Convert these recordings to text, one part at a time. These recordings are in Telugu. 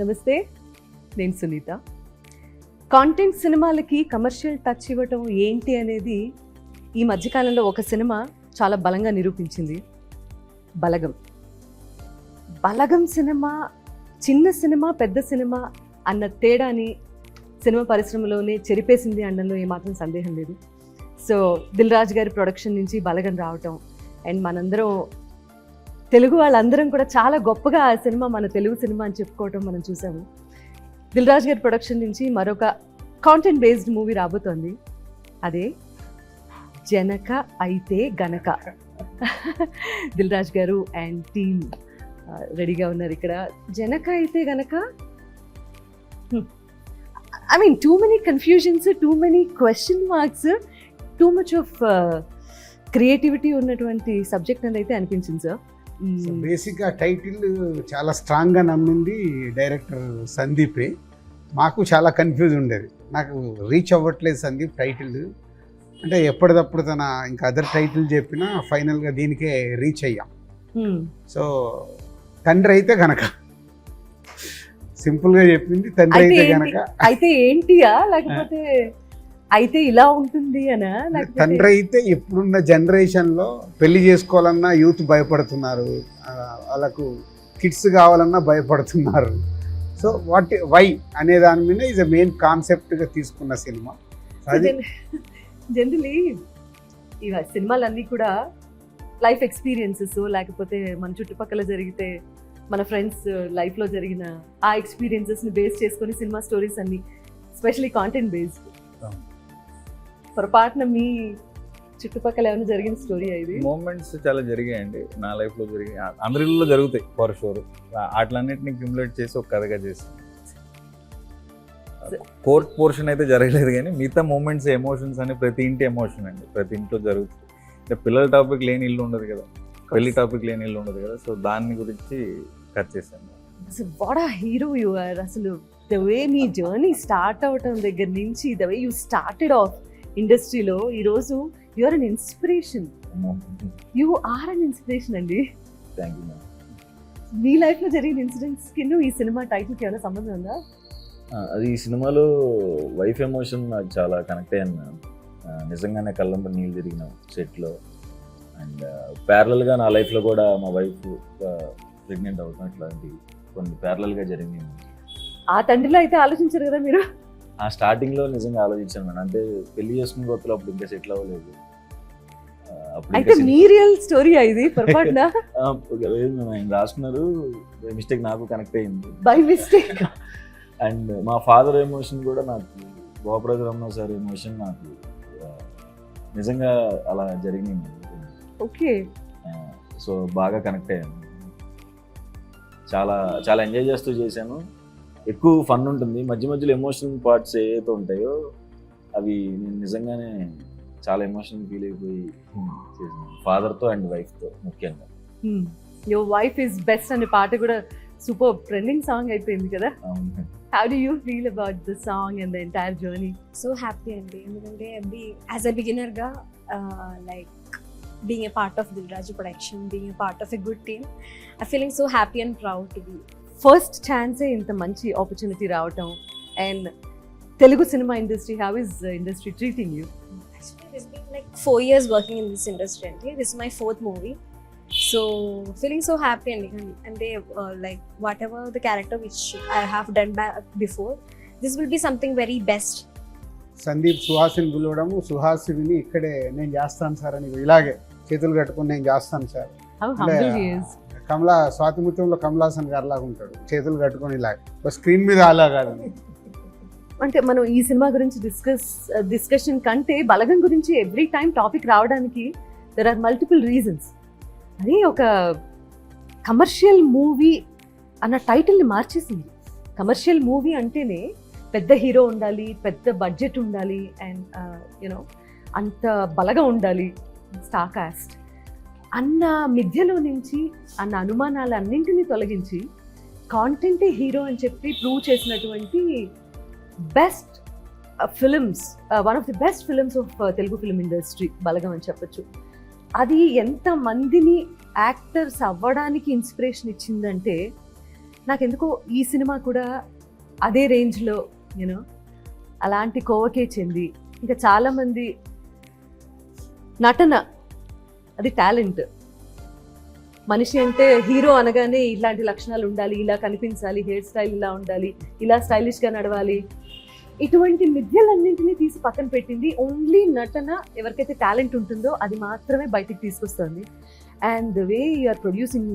నమస్తే, నేను సునీత. కాంటెంట్ సినిమాలకి కమర్షియల్ టచ్ ఇవ్వటం ఏంటి అనేది ఈ మధ్యకాలంలో ఒక సినిమా చాలా బలంగా నిరూపించింది. బలగం సినిమా చిన్న సినిమా పెద్ద సినిమా అన్న తేడాని సినిమా పరిశ్రమలోనే చెరిపేసింది అనడంలో ఏమాత్రం సందేహం లేదు. సో దిల్ రాజు గారి ప్రొడక్షన్ నుంచి బలగం రావటం అండ్ మనందరం తెలుగు వాళ్ళందరం కూడా చాలా గొప్పగా ఆ సినిమా మన తెలుగు సినిమా అని చెప్పుకోవటం మనం చూసాము. దిల్ రాజు గారి ప్రొడక్షన్ నుంచి మరొక కాంటెంట్ బేస్డ్ మూవీ రాబోతోంది. అదే జనక అయితే గనక. దిల్ రాజు గారు అండ్ టీమ్ రెడీగా ఉన్నారు ఇక్కడ. జనక అయితే గనక I mean too many confusions, too many question marks, too much of creativity ఉన్నటువంటి సబ్జెక్ట్ అని అయితే అనిపించింది సార్. బేసిక్గా టైటిల్ చాలా స్ట్రాంగ్గా నమ్మింది డైరెక్టర్ సందీపే. మాకు చాలా కన్ఫ్యూజ్ ఉండేది, నాకు రీచ్ అవ్వట్లేదు సందీప్ టైటిల్ అంటే. ఎప్పటికప్పుడు తన ఇంకా అదర్ టైటిల్ చెప్పినా ఫైనల్గా దీనికే రీచ్ అయ్యాం. సో తండ్రి అయితే గనక సింపుల్గా చెప్పింది, తండ్రి అయితే గనక. అయితే ఏంటియా లేకపోతే అయితే ఇలా ఉంటుంది అనా? తండ్రి అయితే ఇప్పుడున్న జనరేషన్లో పెళ్లి చేసుకోవాలన్నా యూత్ భయపడుతున్నారు, వాళ్ళకు కిడ్స్ కావాలన్నా భయపడుతున్నారు. సో వై అనే దాని మీద ఈజ్ అ మెయిన్ కాన్సెప్ట్గా తీసుకున్న సినిమా. జనరలీ ఈ సినిమాలన్నీ కూడా లైఫ్ ఎక్స్పీరియన్సెస్, లేకపోతే మన చుట్టుపక్కల జరిగితే మన ఫ్రెండ్స్ లైఫ్లో జరిగిన ఆ ఎక్స్పీరియన్సెస్ని బేస్ చేసుకొని సినిమా స్టోరీస్ అన్ని, ఎస్పెషలీ కాంటెంట్ బేస్డ్. పొరపాటున మీ చుట్టుపక్కల ఏమైనా జరిగిన స్టోరీ ఇది? మూమెంట్స్ చాలా జరిగాయండి నా లైఫ్లో, జరిగాయి, అందరిలో జరుగుతాయి ఫర్ షూర్. అట్లన్నిటిని క్యూములేట్ చేసి ఒక కథగా చేసి. కోర్ట్ పోర్షన్ అయితే జరగలేదు, కానీ మిగతా మూమెంట్స్, ఎమోషన్స్ అని ప్రతి ఇంటి ఎమోషన్ అండి, ప్రతి ఇంట్లో జరుగుతుంది. అంటే పిల్లల టాపిక్ లేని ఇల్లు ఉండదు కదా, పెళ్లి టాపిక్ లేని ఇల్లు ఉండదు కదా. సో దాని గురించి కట్ చేశాను. What a hero you are. అసలు ద వే మీ జర్నీ స్టార్ట్ అవటం దగ్గర నుంచి, the way you started off ఇండస్ట్రీలో ఈరోజు you are an inspiration. You are an inspiration అండి. Thank you. మీ లైఫ్లో జరిగిన ఇన్సిడెంట్స్ కి ఈ సినిమా టైటిల్కి ఏమైనా సంబంధం ఉందా? అది ఈ సినిమాలో వైఫ్ ఎమోషన్ నాకు చాలా కనెక్ట్ అయ్యాను. నిజంగానే కళ్ళంప నీళ్ళు తిరిగిన సెట్లో. అండ్ ప్యారలల్గా నా లైఫ్లో కూడా మా వైఫ్ ప్రెగ్నెంట్ అవుతాం, ఇట్లాంటివి కొన్ని ప్యారలల్గా జరిగినాయి. ఆ తండ్రిలో అయితే ఆలోచించారు కదా మీరు? ఆ స్టార్టింగ్లో నిజంగా ఆలోచించాను మేడం. అంటే పెళ్లి చేసుకున్న కొత్తలో అప్పుడు ఇంకా సెటిల్ అవ్వలేదు. అయితే మీ రియల్ స్టోరీ ఇది పొరపాటున రాసుకున్నారు, మిస్టేక్ నాకు కనెక్ట్ అయ్యింది బై మిస్టేక్. అండ్ మా ఫాదర్ ఎమోషన్ కూడా నాకు, గోపరాజు రమణ సార్ ఎమోషన్ నాకు నిజంగా అలా జరిగింది. ఓకే. సో బాగా కనెక్ట్ అయ్యాను, చాలా చాలా ఎంజాయ్ చేస్తూ చేశాను. ఎక్కువ ఫన్ ఉంటుంది, మధ్య మధ్యలో ఎమోషనల్ పార్ట్స్ ఏవైతే ఉంటాయో అవి నేను నిజంగానే చాలా ఎమోషనల్ ఫీల్ అయిపోయి చేశాను, ఫాదర్తో అండ్ వైఫ్తో ముఖ్యంగా. యువర్ వైఫ్ ఇస్ బెస్ట్ అనే పాట కూడా సూపర్ ట్రెండింగ్ సాంగ్ అయిపోయింది కదా. How do you feel about the song and the entire journey? So happy అండి, ఎందుకంటే యాజ్ అ బిగినర్గా like being a part of Dil Raju production, being a part of a good team, I'm feeling so happy and proud to be. First ఛాన్సే ఇంత మంచి ఆపర్చునిటీ రావటం. And Telugu cinema industry, how is the industry treating you? Actually, it's been like 4 years working in this industry and this is my 4th movie. So feeling so happy and they like whatever the character which I have done before, this will be something very best. Sandeep Suhasini పిలవడము, సుహాసిని ఇక్కడే నేను చేస్తాను సార్ అని ఇలాగే చేతులు కట్టుకుని నేను చేస్తాను sir. How humble he is. కమలా స్వాతిముత్యంలో కమలాసన్ గారు లాగా ఉంటాడు, చేతులు కట్టుకొని ఇలాగ, స్క్రీన్ మీద అలా కాదు. అంటే మనం ఈ సినిమా గురించి డిస్కషన్ కంటే బలగం గురించి ఎవ్రీ టైం టాపిక్ రావడానికి దెర్ ఆర్ మల్టిపుల్ రీజన్స్. అది ఒక కమర్షియల్ మూవీ అన్న టైటిల్ని మార్చేసింది. కమర్షియల్ మూవీ అంటేనే పెద్ద హీరో ఉండాలి, పెద్ద బడ్జెట్ ఉండాలి, అండ్ యూనో అంత బలగా ఉండాలి, స్టార్ కాస్ట్ అన్న మిథ్యలో నుంచి, అన్న అనుమానాలు అన్నింటినీ తొలగించి కాంటెంటే హీరో అని చెప్పి ప్రూవ్ చేసినటువంటి best films, one of the best films of Telugu film industry Balagam అని చెప్పచ్చు. అది ఎంతమందిని యాక్టర్స్ అవ్వడానికి ఇన్స్పిరేషన్ ఇచ్చిందంటే నాకెందుకో ఈ సినిమా కూడా అదే రేంజ్లో యూనో అలాంటి కోవకే చెంది, ఇంకా చాలామంది నటన అది టాలెంట్. మనిషి అంటే హీరో అనగానే ఇలాంటి లక్షణాలు ఉండాలి, ఇలా కనిపించాలి, హెయిర్ స్టైల్ ఇలా ఉండాలి, ఇలా స్టైలిష్గా నడవాలి, ఇటువంటి మిథ్యలన్నింటినీ తీసి పక్కన పెట్టింది. ఓన్లీ నటన ఎవరికైతే టాలెంట్ ఉంటుందో అది మాత్రమే బయటికి తీసుకొస్తుంది. And the way you are producing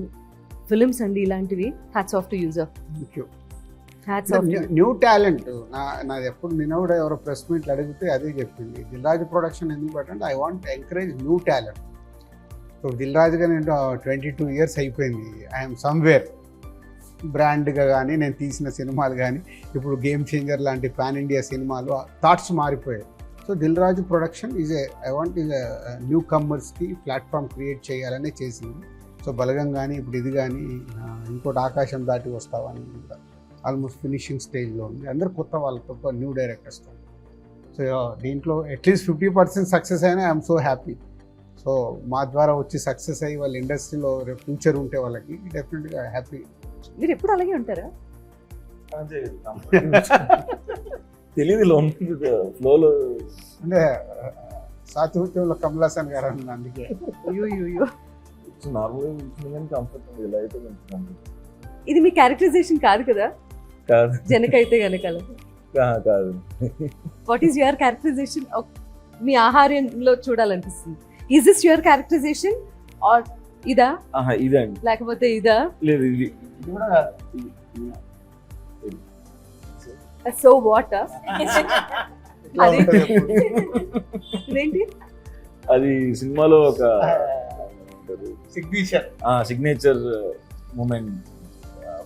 films అండి ఇలాంటివి, hats off to you sir, hats off. New talent నాది ఎప్పుడు నిన్న కూడా ఎవరో ప్రెస్ మీట్లు అడిగితే అదే చెప్పింది, దిల్ రాజు ప్రొడక్షన్ ఎందుకు పెట్టండి, I want encourage new talent. ఇప్పుడు దిల్ రాజుగా నేను 22 years అయిపోయింది, ఐఎమ్ సమ్వేర్. బ్రాండ్గా కానీ నేను తీసిన సినిమాలు కానీ ఇప్పుడు గేమ్ చేంజర్ లాంటి పాన్ ఇండియా సినిమాలు థాట్స్ మారిపోయాయి. So Dil Raju production I want new కమ్మర్స్కి ప్లాట్ఫామ్ క్రియేట్ చేయాలనే చేసింది. సో బలగం కానీ ఇప్పుడు ఇది కానీ ఇంకోటి ఆకాశం దాటి వస్తావని ఆల్మోస్ట్ ఫినిషింగ్ స్టేజ్లో ఉంది. అందరు కొత్త వాళ్ళతో న్యూ డైరెక్టర్స్తో. సో దీంట్లో అట్లీస్ట్ 50% సక్సెస్ అయినా ఐఎమ్ సో హ్యాపీ. సో మా ద్వారా వచ్చి సక్సెస్ అయ్యి వాళ్ళ ఇండస్ట్రీలో ఫ్యూచర్ ఉంటే వాళ్ళకి డెఫినెట్గా హ్యాపీ. మీరు ఎప్పుడు అలాగే ఉంటారా? తెలియదు ఫ్లోలో అంటే సాతుత్యంలో కమల్ హాసన్ గారు అన్న అందుకే అయ్యో నార్మల్గా కంఫర్ట్ ఇలా అయితే కంఫర్ట్. ఇది మీ క్యారెక్టరైజేషన్ కాదు కదా? కాదు జనకైతే గనక కాదు. What is your characterization? మీ ఆహార్యంలో చూడాలనిపిస్తుంది. Is this your characterization or ఇదా? ఇదండి. లేకపోతే ఇదా? లేదు ఇది కూడా సో వాట్ ఇదేంటి? అది సినిమాలో ఒక సిగ్నేచర్ మూమెంట్.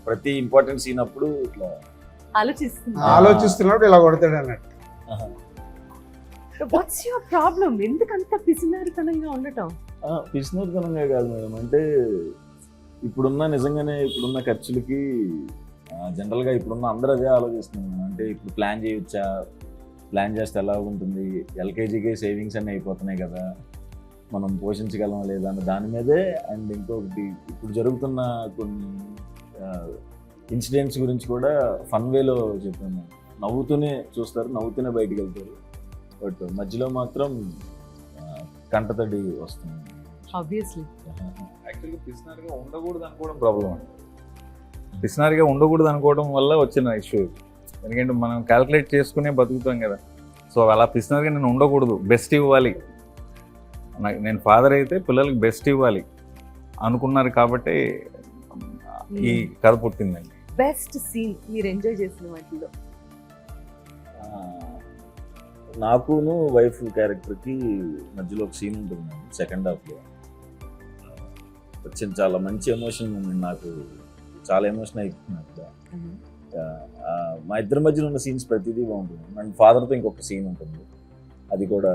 ప్రతి ఇంపార్టెంట్ సీన్ అప్పుడు ఇట్లా ఆలోచిస్తున్నప్పుడు ఇలా కొడతాడు అన్నట్టు. What's your problem? ఎందుకంత పిసినారితనంగా ఉండటం? పిసినారితనంగా కాదు మేడం, అంటే ఇప్పుడున్న ఖర్చులకి జనరల్గా ఇప్పుడున్న అందరూ అదే ఆలోచిస్తున్నాం. అంటే ఇప్పుడు ప్లాన్ చేస్తే ఎలా ఉంటుంది, ఎల్కేజీకి సేవింగ్స్ అన్నీ అయిపోతున్నాయి కదా, మనం పోషించగలం లేదా అన్న దాని మీదే. అండ్ ఇంకొకటి ఇప్పుడు జరుగుతున్న కొన్ని ఇన్సిడెంట్స్ గురించి కూడా ఫన్ వేలో చెప్పాను. నవ్వుతూనే చూస్తారు, నవ్వుతూనే బయటికి వెళ్తారు, బట్ మధ్యలో మాత్రం కంటతడి వస్తుంది. ఆబ్వియస్లీ యాక్చువల్గా పిసినారిగా ఉండకూడదు అనుకోవడం ప్రాబ్లం అండి. పిసినారిగా ఉండకూడదు అనుకోవడం వల్ల వచ్చిన ఇష్యూ. ఎందుకంటే మనం క్యాల్కులేట్ చేసుకునే బతుకుతాం కదా. సో అలా పిసినారిగా నేను ఉండకూడదు, బెస్ట్ ఇవ్వాలి, నేను ఫాదర్ అయితే పిల్లలకి బెస్ట్ ఇవ్వాలి అనుకున్నారు కాబట్టి ఈ కథ పుట్టిందండి. బెస్ట్ సీన్ మీరు ఎంజాయ్ చేసిన వాటిలో? నాకును వైఫ్ క్యారెక్టర్కి మధ్యలో ఒక సీన్ ఉంటుంది సెకండ్ హాఫ్లో. వచ్చిన చాలా మంచి ఎమోషన్ మూమెంట్, నాకు చాలా ఎమోషన్ అయిపోతుంది అక్కడ. మా ఇద్దరి మధ్యలో ఉన్న సీన్స్ ప్రతిదీ బాగుంటుంది. అండ్ ఫాదర్తో ఇంకొక సీన్ ఉంటుంది, అది కూడా.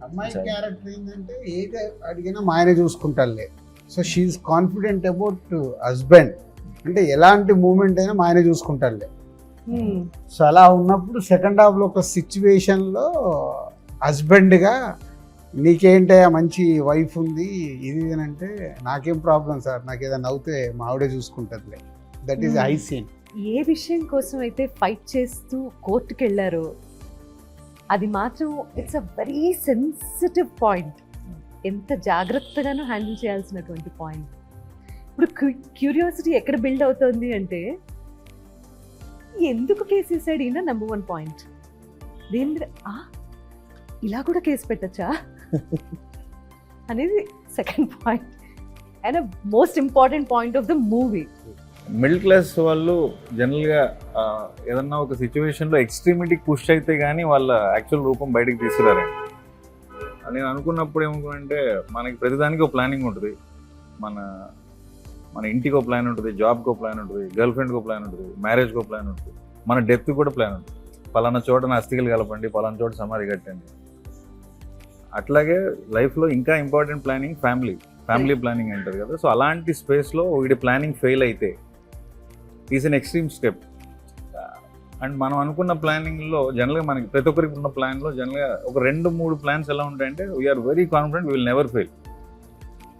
అమ్మాయి క్యారెక్టర్ ఏంటంటే ఏది అడిగినా మా ఆయన చూసుకుంటారులే. So she is confident about husband, అంటే ఎలాంటి మూమెంట్ అయినా మా ఆయన చూసుకుంటారులే. సో అలా ఉన్నప్పుడు సెకండ్ హాఫ్లో ఒక సిచ్యువేషన్లో హస్బెండ్గా నీకేంటే మంచి వైఫ్ ఉంది ఇది అంటే, నాకేం ప్రాబ్లం సార్, నాకు ఏదైనా అవుతే మా ఆవిడే చూసుకుంటుందిలే. That is high scene. ఏ విషయం కోసం అయితే ఫైట్ చేస్తూ కోర్టుకి వెళ్ళారో అది మాత్రం it's a very sensitive point. ఎంత జాగ్రత్తగానూ హ్యాండిల్ చేయాల్సినటువంటి పాయింట్. ఇప్పుడు క్యూరియాసిటీ ఎక్కడ బిల్డ్ అవుతుంది అంటే, ఎందుకు కేసు వేసాడు ఈయన నెంబర్ 1 పాయింట్. దేని మీద ఇలా కూడా కేసు పెట్టచ్చా అనేది second point. And most important point of the movie. Middle class వాళ్ళు జనరల్గా ఏదన్నా ఒక సిచ్యువేషన్లో ఎక్స్ట్రీమిటీకి పుష్ అయితే కానీ వాళ్ళ యాక్చువల్ రూపం బయటకు తీసుకురారండి. నేను అనుకున్నప్పుడు ఏమనుకున్నానంటే, మనకి ప్రతిదానికి ఒక ప్లానింగ్ ఉంటుంది. మన ఇంటికి ఒక ప్లాన్ ఉంటుంది, జాబ్కి ఒక ప్లాన్ ఉంటుంది, గర్ల్ ఫ్రెండ్కి ఒక ప్లాన్ ఉంటుంది, మ్యారేజ్కి ఒక ప్లాన్ ఉంటుంది, మన డెత్కి కూడా ప్లాన్ ఉంటుంది. పలానా చోట నా అస్థికలు కలపండి, పలానా చోట సమాధి కట్టండి. అట్లాగే లైఫ్లో ఇంకా ఇంపార్టెంట్ ప్లానింగ్ ఫ్యామిలీ ప్లానింగ్ అంటారు కదా. సో అలాంటి స్పేస్లో వీడి ప్లానింగ్ ఫెయిల్ అయితే is an extreme step. And మనం అనుకున్న ప్లానింగ్లో జనరల్గా మనకి ప్రతి ఒక్కరికి ఉన్న ప్లాన్లో జనరల్గా ఒక 2-3 ప్లాన్స్ ఎలా ఉంటాయంటే, we are very confident will never fail.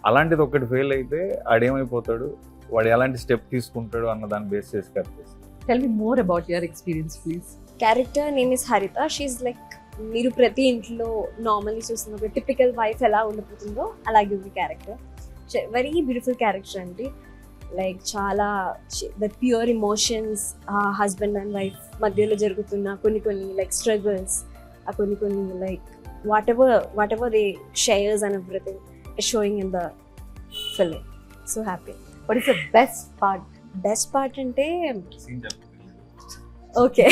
అలాంటిది ఒకటి ఫెయిల్ అయితే ఆడేమైపోతాడు, వాడు ఎలాంటి స్టెప్ తీసుకుంటాడు అన్న దాన్ని బేస్ చేసి కట్ చేసి. Tell me more about your experience please. Character name is హరిత. షీఈ్ లైక్ మీరు ప్రతి ఇంట్లో నార్మల్లీ చూస్తున్న ఒక టిపికల్ వైఫ్ ఎలా ఉండిపోతుందో అలాగే ఉంది క్యారెక్టర్. వెరీ బ్యూటిఫుల్ క్యారెక్టర్ అండి. లైక్ చాలా the pure emotions, husband and wife మధ్యలో జరుగుతున్న కొన్ని లైక్ స్ట్రగుల్స్, కొన్ని like whatever they shares and everything showing in the film. So happy. What is the best part? Best part అంటే okay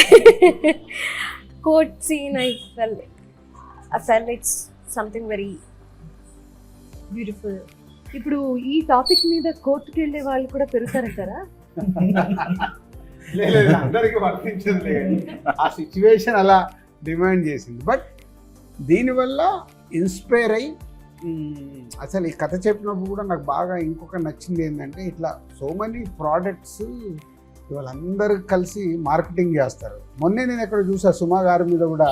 court scene. I felt it's something very beautiful. ఇప్పుడు ఈ టాపిక్ మీద కోర్టుకి వెళ్ళే వాళ్ళు కూడా పెరుగుతారంటారా? లేదు, అందరికీ వర్తించదు లేదు, ఆ సిచ్యువేషన్ అలా డిమాండ్ చేసింది. బట్ దీనివల్ల ఇన్స్పైర్ అయ్యి అసలు ఈ కథ చెప్పినప్పుడు కూడా నాకు బాగా ఇంకొక నచ్చింది ఏంటంటే, ఇట్లా సో మెనీ ప్రోడక్ట్స్ వాళ్ళందరూ కలిసి మార్కెటింగ్ చేస్తారు. మొన్నే నేను ఎక్కడ చూసా, సుమా గారి మీద కూడా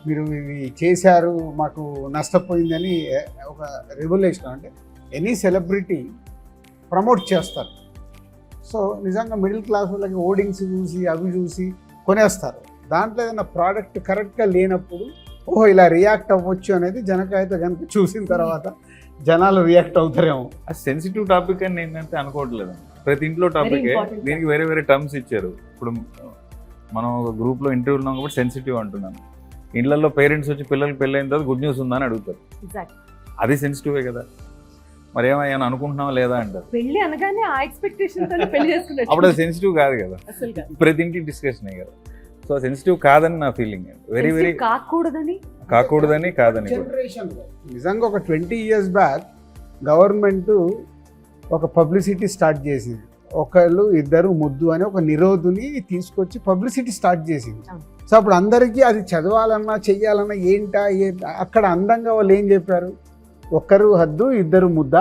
మీరు ఇవి చేశారు మాకు నష్టపోయిందని ఒక రెవల్యూషన్. అంటే ఎనీ సెలబ్రిటీ ప్రమోట్ చేస్తారు. సో నిజంగా మిడిల్ క్లాస్ వాళ్ళకి ఓడింగ్స్ చూసి అవి చూసి కొనేస్తారు. దాంట్లో ఏదైనా ప్రోడక్ట్ కరెక్ట్గా లేనప్పుడు ఓహో ఇలా రియాక్ట్ అవ్వచ్చు అనేది జనకైతే కనుక చూసిన తర్వాత జనాలు రియాక్ట్ అవుతారేమో. అది సెన్సిటివ్ టాపిక్ అని నేనైతే అనుకోవట్లేదు. ప్రతి ఇంట్లో టాపికే, దీనికి వేరే వేరే టర్మ్స్ ఇచ్చారు. ఇప్పుడు మనం ఒక గ్రూప్లో ఇంటర్వ్యూ ఉన్నాం కాబట్టి సెన్సిటివ్ అంటున్నాను. ఇళ్లలో పేరెంట్స్ వచ్చి పిల్లలకి పెళ్ళైన తర్వాత గుడ్ న్యూస్ ఉందని అడుగుతారు. అది సెన్సిటివే కదా. మరి ఏమైనా అనుకుంటున్నావా లేదా అంటారు. పెళ్లి అనగానే ఆ ఎక్స్పెక్టేషన్ పెళ్లి చేసుకున్నారు. అప్పుడు అది సెన్సిటివ్ కాదు కదా, ప్రతి ఇంటి డిస్కషన్ కదా. సో సెన్సిటివ్ కాదని నా ఫీలింగ్. వెరీ వెరీ కాకూడదని కాదని. నిజంగా ఒక 20 years బ్యాక్ గవర్నమెంట్ ఒక పబ్లిసిటీ స్టార్ట్ చేసింది. ఒకళ్ళు ఇద్దరు ముద్దు అని ఒక నిరోధుని తీసుకొచ్చి పబ్లిసిటీ స్టార్ట్ చేసింది. సో అప్పుడు అందరికీ అది చదవాలన్నా చెయ్యాలన్నా ఏంటా అక్కడ అందంగా వాళ్ళు ఏం చెప్పారు, ఒకరు హద్దు ఇద్దరు ముద్ద.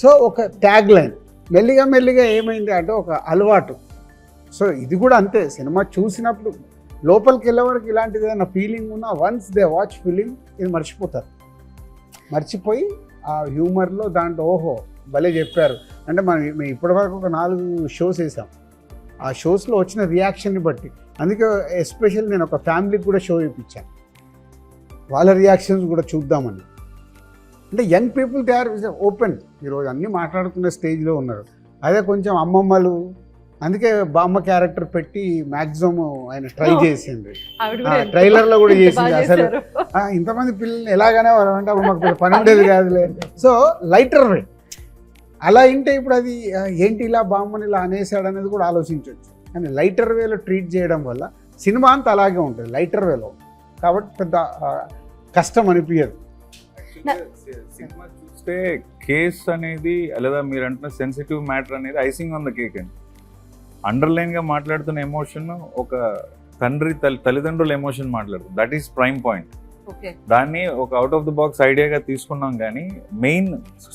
సో ఒక ట్యాగ్ లైన్ మెల్లిగా ఏమైంది అంటే ఒక అలవాటు. సో ఇది కూడా అంతే, సినిమా చూసినప్పుడు లోపలికి వెళ్ళే వరకు ఇలాంటిది ఏదైనా ఫీలింగ్ ఉన్నా వన్స్ దే వాచ్ ఫిలిం ఇది మర్చిపోయి ఆ హ్యూమర్లో దాంట్లో ఓహో భలే చెప్పారు. అంటే మేము ఇప్పటివరకు ఒక 4 షోస్ వేసాం. ఆ షోస్లో వచ్చిన రియాక్షన్ని బట్టి, అందుకే ఎస్పెషల్ నేను ఒక ఫ్యామిలీకి కూడా షో ఇప్పించాను, వాళ్ళ రియాక్షన్స్ కూడా చూద్దామని. అంటే young people they are open, ఈరోజు అన్నీ మాట్లాడుకునే స్టేజ్లో ఉన్నారు. అదే కొంచెం అమ్మమ్మలు, అందుకే బామ్మ క్యారెక్టర్ పెట్టి మ్యాక్సిమం ఆయన ట్రై చేసింది, ట్రైలర్లో కూడా చేసింది. అసలు ఇంతమంది పిల్లల్ని ఎలాగనే అంటే అప్పుడు మాకు పని ఉండేది కాదులే. సో లైటర్ వే అలా ఇంటే ఇప్పుడు అది ఏంటి ఇలా బామ్మని ఇలా అనేసాడు అనేది కూడా ఆలోచించవచ్చు. కానీ లైటర్ వేలో ట్రీట్ చేయడం వల్ల సినిమా అంతా అలాగే ఉంటుంది లైటర్ వేలో, కాబట్టి పెద్ద కష్టం అనిపించదు. సినిమా చూస్తే కేస్ అనేది లేదా మీరు అంటున్న సెన్సిటివ్ మ్యాటర్ అనేది ఐసింగ్ ఆన్ ద కేక్ అండి. అండర్లైన్గా మాట్లాడుతున్న ఎమోషన్ ఒక తల్లిదండ్రుల ఎమోషన్ మాట్లాడుతుంది. That is prime point. దాన్ని ఒక అవుట్ ఆఫ్ ద బాక్స్ ఐడియాగా తీసుకున్నాం, కానీ main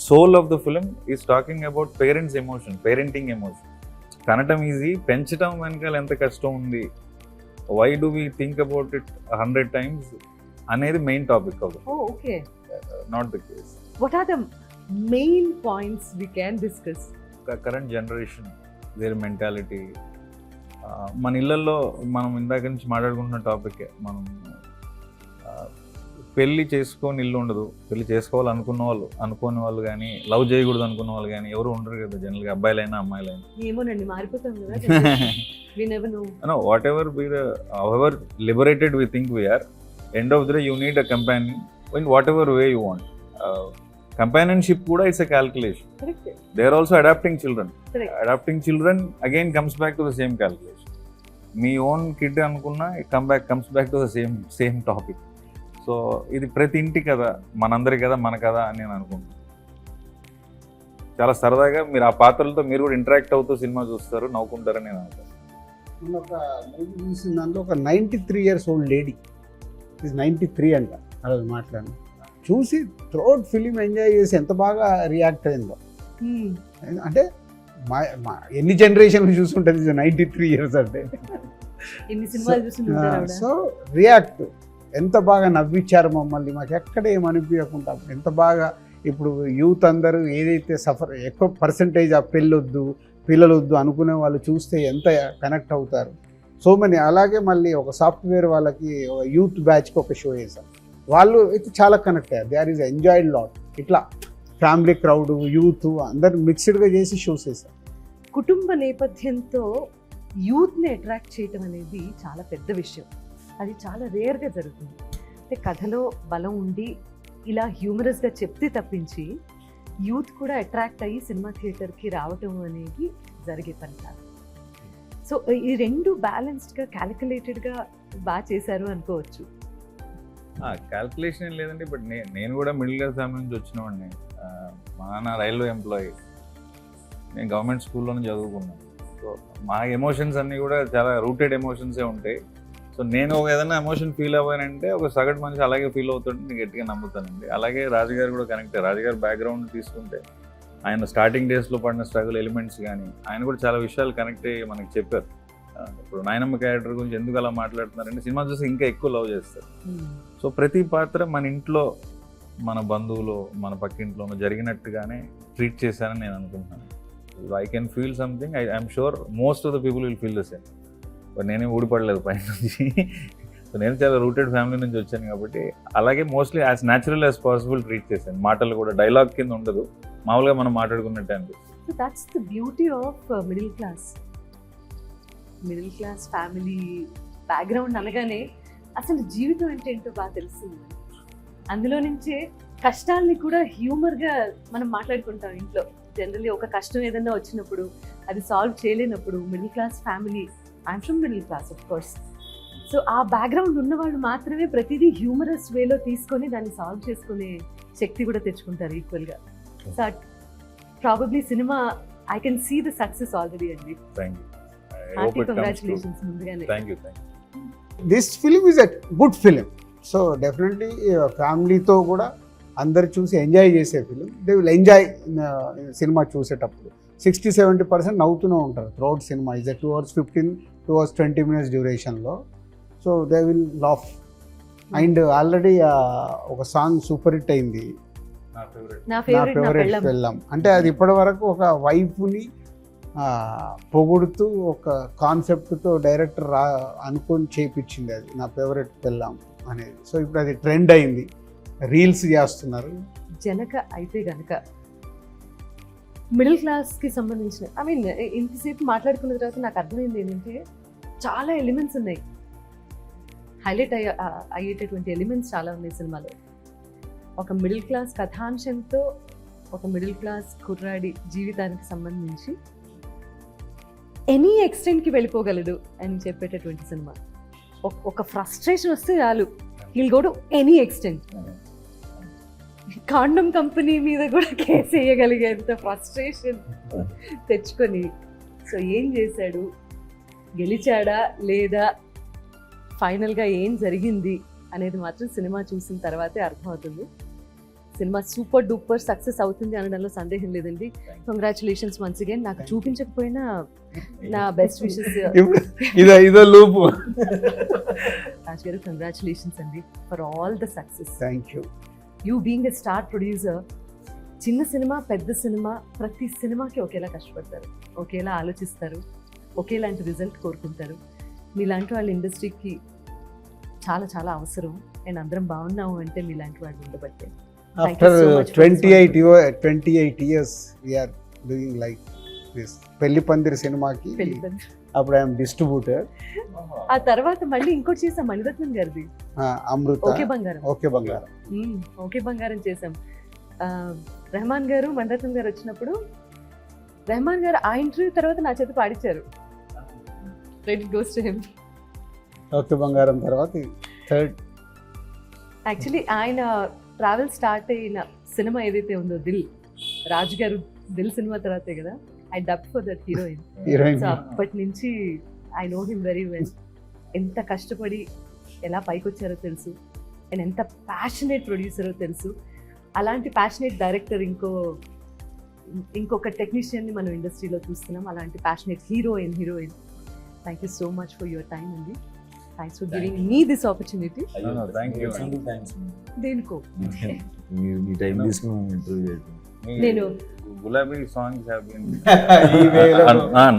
soul of the film is talking about parents emotion, parenting emotion. కనటం ఈజీ, పెంచడం వెనకాల ఎంత కష్టం ఉంది, why do we think about it 100 times అనేది main topic of not the case. What are the main points we can discuss? Current generation, their mentality. మన ఇళ్లలో మనం ఇందాక నుంచి మాట్లాడుకుంటున్న టాపికే. మనం పెళ్ళి చేసుకొని ఇల్లు ఉండదు, పెళ్ళి చేసుకోవాలనుకున్న వాళ్ళు, అనుకోని వాళ్ళు కానీ, లవ్ చేయకూడదు అనుకున్న వాళ్ళు కానీ ఎవరు ఉండరు కదా జనరల్గా, అబ్బాయిలైనా అమ్మాయిలైనా. ఏమోనండి, మారిపోతాం కదా. Whatever be the however liberated we think we are, end of the day you need a companion in whatever way you want. Companionship kuda is a calculation. Correct. They are also adapting children. Correct. Adapting children again comes back to the same calculation. Me own kid anukunna comes back to the same topic. So ఇది ప్రతి ఇంటి కదా, మనందరి కదా, మన కదా అని నేను అనుకుంటున్నాను. చాలా సరదాగా మీరు ఆ పాత్రలతో మీరు కూడా ఇంటరాక్ట్ అవుతూ సినిమా చూస్తారు, నవ్వుకుంటారని నేను అనుకుంటున్నాను. ఒక మూవీ చూసిన దాంట్లో ఒక 93 years old లేడీ, 93 అంట, అలా మాట్లాడిన చూసి త్రోట్ ఫిలిం ఎంజాయ్ చేసి ఎంత బాగా రియాక్ట్ అయిందో. అంటే ఎన్ని జనరేషన్లు చూసుంటుంది 93 years అంటే. సో రియాక్ట్ ఎంత బాగా నవ్వించారు మమ్మల్ని, మాకు ఎక్కడ ఏమనిపించకుండా ఎంత బాగా ఇప్పుడు యూత్ అందరూ ఏదైతే సఫర్ ఎక్కువ పర్సంటేజ్ ఆ పెళ్ళొద్దు పిల్లలొద్దు అనుకునే వాళ్ళు చూస్తే ఎంత కనెక్ట్ అవుతారు. So money. అలాగే మళ్ళీ ఒక సాఫ్ట్వేర్ వాళ్ళకి యూత్ బ్యాచ్కి ఒక షో చేశాం, వాళ్ళు అయితే చాలా కనెక్ట్ అయ్యారు. They are is enjoyed lot. ఇట్లా ఫ్యామిలీ క్రౌడ్ యూత్ అందరు మిక్స్డ్గా చేసి షోస్ చేశారు. కుటుంబ నేపథ్యంతో యూత్ని అట్రాక్ట్ చేయటం అనేది చాలా పెద్ద విషయం. అది చాలా రేర్గా జరుగుతుంది. అంటే కథలో బలం ఉండి ఇలా హ్యూమరస్గా చెప్తే తప్పించి యూత్ కూడా అట్రాక్ట్ అయ్యి సినిమా థియేటర్కి రావటం అనేది జరిగే పని కాదు. సో ఈ రెండు బ్యాలెన్స్డ్గా క్యాలిక్యులేటెడ్గా బాగా చేశారు అనుకోవచ్చు. క్యాల్కులేషన్ ఏం లేదండి, బట్ నేను కూడా మిడిల్ క్లాస్ ఫ్యామిలీ నుంచి వచ్చినవాడిని. మా నాన్న రైల్వే ఎంప్లాయీ, నేను గవర్నమెంట్ స్కూల్లోనే చదువుకున్నాను. సో మా ఎమోషన్స్ అన్నీ కూడా చాలా రూటెడ్ ఎమోషన్సే ఉంటాయి. సో నేను ఏదైనా ఎమోషన్ ఫీల్ అవ్వానంటే ఒక సగటు మనిషి అలాగే ఫీల్ అవుతుంటే నేను గట్టిగా నమ్ముతానండి. అలాగే రాజుగారు కూడా కనెక్ట్. రాజుగారు బ్యాక్గ్రౌండ్ తీసుకుంటే ఆయన స్టార్టింగ్ డేస్లో పడిన స్ట్రగుల్ ఎలిమెంట్స్ కానీ ఆయన కూడా చాలా విషయాలు కనెక్ట్ అయ్యి మనకి చెప్పారు. ఇప్పుడు నాయనమ్మ క్యారెక్టర్ గురించి ఎందుకు అలా మాట్లాడుతున్నారంటే సినిమా చూసి ఇంకా ఎక్కువ లవ్ చేస్తారు. సో ప్రతి పాత్ర మన ఇంట్లో మన బంధువులు మన పక్కింట్లోనూ జరిగినట్టుగానే ట్రీట్ చేశానని నేను అనుకుంటున్నాను. I can feel something, I'm sure most of the people will feel the same. But నేనేం ఊడిపడలేదు పైన నుంచి. సో నేను చాలా రూటెడ్ ఫ్యామిలీ నుంచి వచ్చాను కాబట్టి అలాగే mostly as natural as possible treat చేశాను. మాటలు కూడా డైలాగ్ కింద ఉండదు, మామూలుగా మనం మాట్లాడుకున్నట్టే అనిపిస్తుంది. So that's the beauty of middle class family background అనగానే అసలు జీవితం అంటే ఏంటో బాగా తెలుస్తుంది. అందులో నుంచే కష్టాలని కూడా హ్యూమర్గా మనం మాట్లాడుకుంటాం ఇంట్లో. జనరల్లీ ఒక కష్టం ఏదైనా వచ్చినప్పుడు అది సాల్వ్ చేయలేనప్పుడు middle class family, I'm from middle class of course, so ఆ బ్యాక్గ్రౌండ్ ఉన్నవాళ్ళు మాత్రమే ప్రతిదీ హ్యూమరస్ వేలో తీసుకొని దాన్ని సాల్వ్ చేసుకునే శక్తి కూడా తెచ్చుకుంటారు ఈక్వల్గా. So probably cinema I can see the success already అండి. హార్టీ కంగ్రాచులేషన్స్ ముందుగానే. Thank you. This film is a good film. So definitely ఫ్యామిలీతో కూడా అందరు చూసి ఎంజాయ్ చేసే film. They will enjoy cinema చూసేటప్పుడు. 60-70% నవ్వుతూనే ఉంటారు throughout cinema. Is 2 hours 15, 2 hours 20 minutes డ్యూరేషన్లో. So they will laugh. And already ఒక సాంగ్ సూపర్ హిట్ అయింది, నా నా ఫేవరెట్ పెళ్ళాం. అంటే అది ఇప్పటి వరకు ఒక వైఫ్ని పొగుడుతూ ఒక కాన్సెప్ట్తో డైరెక్టర్ అనుకొని చేయించింది అది, నా ఫేవరెట్ పెళ్ళాం అనేది. సో ఇప్పుడు అది ట్రెండ్ అయింది, రీల్స్ చేస్తున్నారు. జనక అయితే గనక మిడిల్ క్లాస్కి సంబంధించిన ఐ మీన్ ఇంతసేపు మాట్లాడుకున్న తర్వాత నాకు అర్థమైంది ఏంటంటే చాలా ఎలిమెంట్స్ ఉన్నాయి, హైలైట్ అయ్యేటటువంటి ఎలిమెంట్స్ చాలా ఉన్నాయి సినిమాలో. ఒక మిడిల్ క్లాస్ కథాంశంతో ఒక మిడిల్ క్లాస్ కుర్రాడి జీవితానికి సంబంధించి ఎనీ ఎక్స్టెంట్కి వెళ్ళిపోగలడు అని చెప్పేటటువంటి సినిమా. ఒక ఫ్రస్ట్రేషన్ వస్తే చాలు, he'll go to any extent. Condom company మీద కూడా కేసు వేయగలిగేంత ఫ్రస్ట్రేషన్ తెచ్చుకొని, సో ఏం చేశాడు, గెలిచాడా లేదా, ఫైనల్గా ఏం జరిగింది అనేది మాత్రం సినిమా చూసిన తర్వాతే అర్థమవుతుంది. సినిమా సూపర్ డూపర్ సక్సెస్ అవుతుంది అనడంలో సందేహం లేదండి. Congratulations once again. నాకు చూపించకపోయినా నా బెస్ట్ విషెస్. ఇదో లూపు. రాజ్ గారు కంగ్రాచులేషన్స్ అండి for all the success. Thank you. You being a star producer, చిన్న సినిమా పెద్ద సినిమా ప్రతి సినిమాకి ఒకేలా కష్టపడతారు, ఒకేలా ఆలోచిస్తారు, ఒకేలాంటి రిజల్ట్ కోరుకుంటారు. మీలాంటి వాళ్ళ ఇండస్ట్రీకి చాలా చాలా అవసరం. అండ్ అందరం బాగున్నాము అంటే మీలాంటి వాళ్ళు ఉండబట్టే. After 28 years we are doing like this. పెళ్లి పందిరి సినిమాకి అప్పుడు ఐఎమ్ డిస్ట్రిబ్యూటర్. ఆ తర్వాత మళ్ళీ ఇంకోటి చేసాం మణిరత్నం గారిది, అమృత. ఓకే బంగారం. ఓకే బంగారం చేసాం. రెహమాన్ గారు మణిరత్నం గారు వచ్చినప్పుడు రెహమాన్ గారు ఆ ఇంటర్వ్యూ తర్వాత నా చేత పాడించారు. Credit goes to him. Okay Bangaram తర్వాత థర్డ్. యాక్చువల్లీ ఆయన ట్రావెల్ స్టార్ట్ అయిన సినిమా ఏదైతే ఉందో దిల్, రాజు గారు దిల్ సినిమా తర్వాతే కదా I dub for that heroine. So అప్పటి నుంచి I know him very well. ఎంత కష్టపడి ఎలా పైకి వచ్చారో తెలుసు, అండ్ ఎంత ప్యాషనేట్ ప్రొడ్యూసరో తెలుసు. అలాంటి ప్యాషనేట్ డైరెక్టర్ ఇంకొక టెక్నీషియన్ని మనం ఇండస్ట్రీలో చూస్తున్నాం. అలాంటి passionate heroine. Thank you so much for your time అండి. Thanks for giving me this opportunity. Thank you. దేనికో మీరు మీ టైం తీసుకుని ఇంటర్వ్యూ చేయడం. నేను గులాబీ సాంగ్స్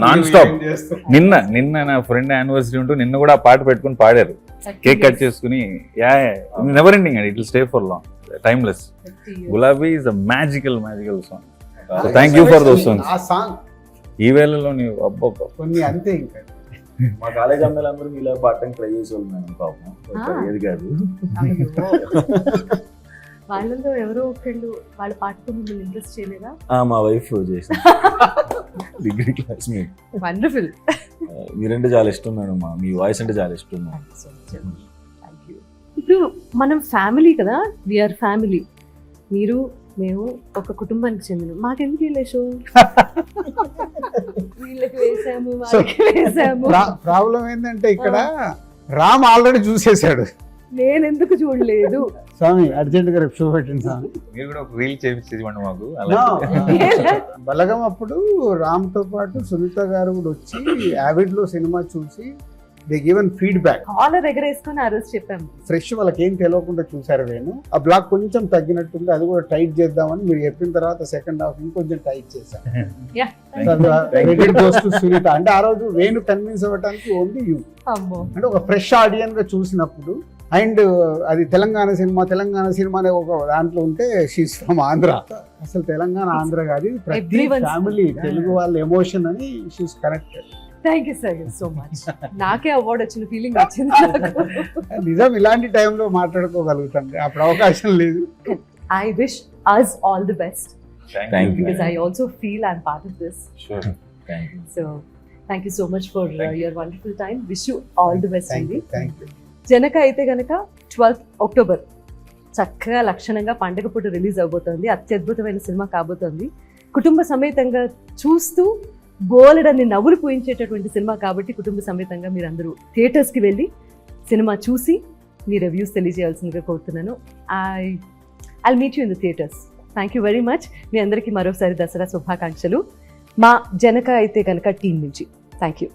నాన్ స్టాప్. నిన్న నా ఫ్రెండ్ యానివర్సరీ ఉంటూ నిన్న కూడా ఆ పాట పెట్టుకుని పాడారు, కేక్ కట్ చేసుకుని. నెవర్ ఎండింగ్ అండి, it will stay for long, timeless. Gulabi is a magical song. So thank you for those songs. ఆ సాంగ్ ఈ వేళలో నీవు అబ్బబ్బా కొన్ని అంతే ఇంకా. మా కాలేజ్ అమ్మాయిలందరూ మీలా పాడటానికి ట్రై చేసేవాళ్ళు మేడం, పాపం ఏది కాదు. వాళ్ళలో ఎవరో ఒకళ్ళు వాళ్ళ పాటతో మిమ్మల్ని ఇంట్రెస్ట్ చేయలేదా? మా వైఫ్ చేసిన డిగ్రీ క్లాస్మేట్. వండర్ఫుల్. మీరంటే చాలా ఇష్టం మేడం, మీ వాయిస్ అంటే చాలా ఇష్టం మేడం. ఇప్పుడు మనం ఫ్యామిలీ కదా, వీఆర్ ఫ్యామిలీ. మీరు మేము ఒక కుటుంబానికి చెందిన, మాకెందుకు వెళ్ళే షో వీళ్ళకి వేసాము వాళ్ళకి వేసాము. ప్రాబ్లం ఏంటంటే ఇక్కడ రామ్ ఆల్రెడీ చూసేశాడు, నేను ఎందుకు చూడలేదు? స్వామి అర్జెంట్ గా రేపు షో పెట్టండి స్వామి. మీరు కూడా ఒక రీల్ చేయించేది ఇవ్వండి మాకు. బలగం అప్పుడు రామ్ తో పాటు సునీత గారు కూడా వచ్చి యావిడ్ లో సినిమా చూసి దే గివెన్ ఫీడ్బ్యాక్. కాలర్ ఎగరేసుకొని ఆ రోజు చెప్పాము. ఫ్రెష్ వాళ్ళకి ఏం తెలియకుండా చూసారు. నేను ఆ బ్లాక్ కొంచెం తగ్గినట్టుంది, అది కూడా టైట్ చేద్దామని మీరు చెప్పిన తర్వాత సెకండ్ హాఫ్ ఇంకొంచెం టైట్ చేశాను. సునీత అంటే ఆ రోజు వేణు కన్విన్స్ అవ్వడానికి ఓన్లీ యూ. అంటే ఒక ఫ్రెష్ ఆడియన్స్ గా చూసినప్పుడు, అండ్ అది తెలంగాణ సినిమా అనే ఒక దాంట్లో ఉంటే షీస్ ఫ్రమ్ ఆంధ్ర. అసలు తెలంగాణ ఆంధ్ర కాదు, ప్రతి ఫ్యామిలీ తెలుగు వాళ్ళ ఎమోషన్ అని she's connected. Thank you sir so much. నాకే అవార్డు వచ్చిన ఫీలింగ్ వచ్చింది నాకు. నిజం, ఇలాంటి టైంలో మాట్లాడుకోగలుగుతాను, అప్పుడు అవకాశం లేదు. I wish us all the best. Thank you. Because I also feel I'm part of this. Sure. Thank you. So thank you so much for your wonderful time. Wish you all the best. Thank you. Janaka అయితే గనక 12th అక్టోబర్ చక్కగా లక్షణంగా పండగ పూట రిలీజ్ అవబోతోంది. అత్యద్భుతమైన సినిమా కాబోతోంది. కుటుంబ సమేతంగా చూస్తూ బోలెడన్ని నవ్వులు పూయించేటటువంటి సినిమా కాబట్టి కుటుంబ సమేతంగా మీరు అందరూ థియేటర్స్కి వెళ్ళి సినిమా చూసి మీ రివ్యూస్ తెలియజేయాల్సిందిగా కోరుతున్నాను. I meet you in the theatres. Thank you very much. మీ అందరికీ మరోసారి దసరా శుభాకాంక్షలు మా జనక అయితే కనుక టీం నుంచి. Thank you.